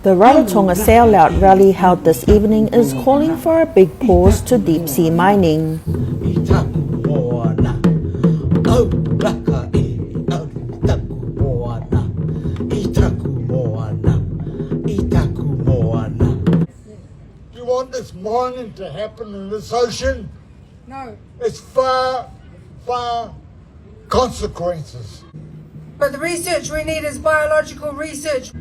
The Rarotonga Sail Out Rally held this evening is calling for a big pause to deep sea mining. Do you want this mining to happen in this ocean? No. It's far consequences. But the research we need is biological research.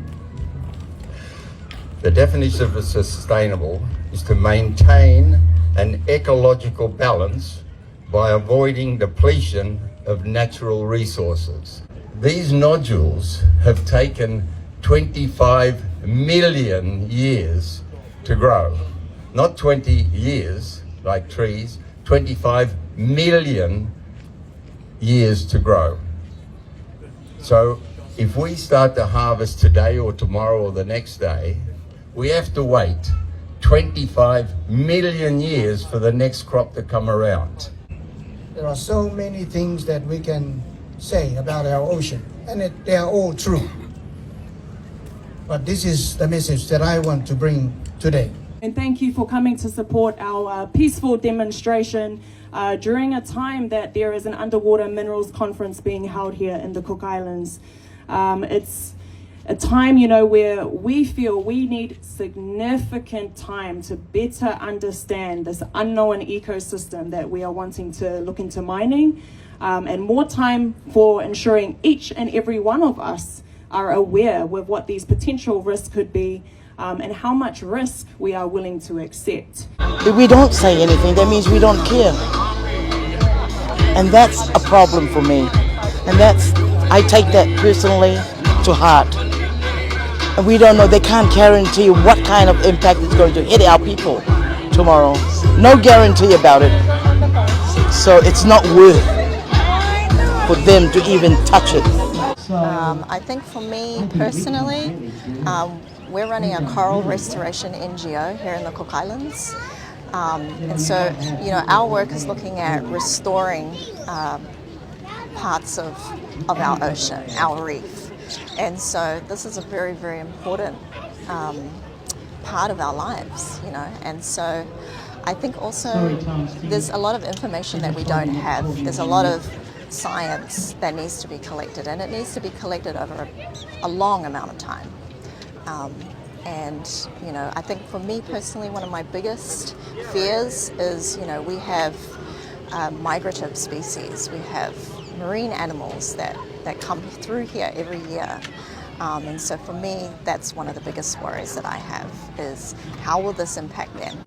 The definition of sustainable is to maintain an ecological balance by avoiding depletion of natural resources. These nodules have taken 25 million years to grow. Not 20 years like trees, 25 million years to grow. So if we start to harvest today or tomorrow or the next day, we have to wait 25 million years for the next crop to come around. There are so many things that we can say about our ocean, and they are all true. But this is the message that I want to bring today. And thank you for coming to support our peaceful demonstration during a time that there is an underwater minerals conference being held here in the Cook Islands. It's a time, where we feel we need significant time to better understand this unknown ecosystem that we are wanting to look into mining, and more time for ensuring each and every one of us are aware with what these potential risks could be, and how much risk we are willing to accept. If we don't say anything, that means we don't care. And that's a problem for me. And I take that personally to heart. And we don't know, they can't guarantee what kind of impact it's going to hit our people tomorrow. No guarantee about it. So it's not worth for them to even touch it. I think for me personally, we're running a coral restoration NGO here in the Cook Islands. And so, our work is looking at restoring parts of our ocean, our reef. And so this is a very, very important part of our lives, and so I think also there's a lot of information that we don't have. There's a lot of science that needs to be collected, and it needs to be collected over a long amount of time. And I think for me personally, one of my biggest fears is, we have migrative species, we have marine animals that come through here every year. And so for me, that's one of the biggest worries that I have, is how will this impact them?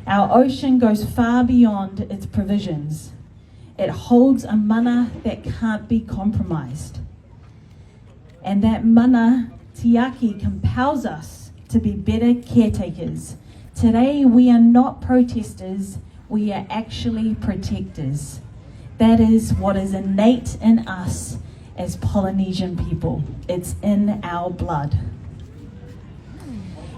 Our ocean goes far beyond its provisions. It holds a mana that can't be compromised. And that mana tiaki compels us to be better caretakers. Today we are not protesters, we are actually protectors. That is what is innate in us as Polynesian people. It's in our blood.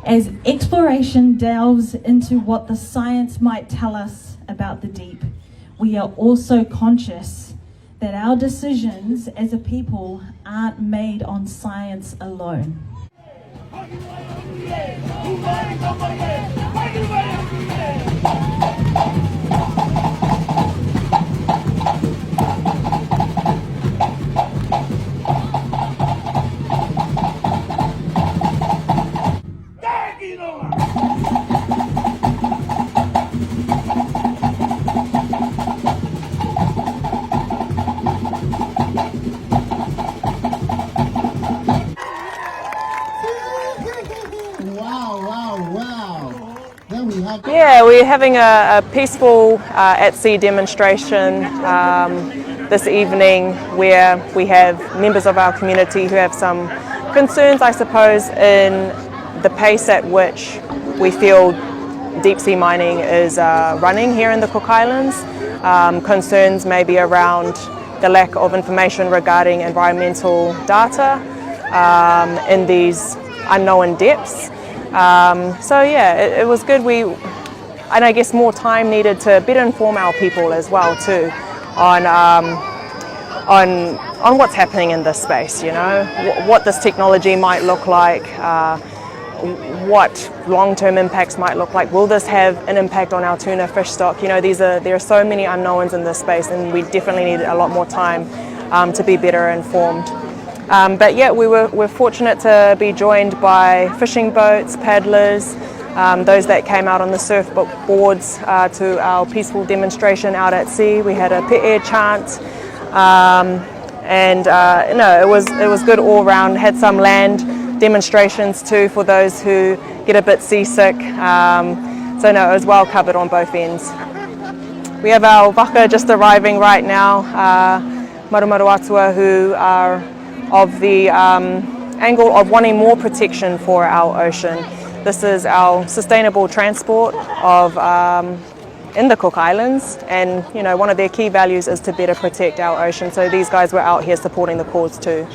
As exploration delves into what the science might tell us about the deep, we are also conscious that our decisions as a people aren't made on science alone. Yeah, we're having a peaceful at sea demonstration this evening where we have members of our community who have some concerns, I suppose, in the pace at which we feel deep sea mining is running here in the Cook Islands. Concerns maybe around the lack of information regarding environmental data in these unknown depths. So yeah, it was good. And I guess more time needed to better inform our people as well too on what's happening in this space. You know, what this technology might look like, what long-term impacts might look like. Will this have an impact on our tuna fish stock? You know, there are so many unknowns in this space, and we definitely need a lot more time to be better informed. But yeah, we're fortunate to be joined by fishing boats, paddlers, those that came out on the surfboards to our peaceful demonstration out at sea. We had a pe'e chant, and no, it was good all round. Had some land demonstrations too for those who get a bit seasick. So no, it was well covered on both ends. We have our Vaka just arriving right now, Marumaru Atua, who are of the angle of wanting more protection for our ocean. This is our sustainable transport of in the Cook Islands, and you know, one of their key values is to better protect our ocean. So these guys were out here supporting the cause too.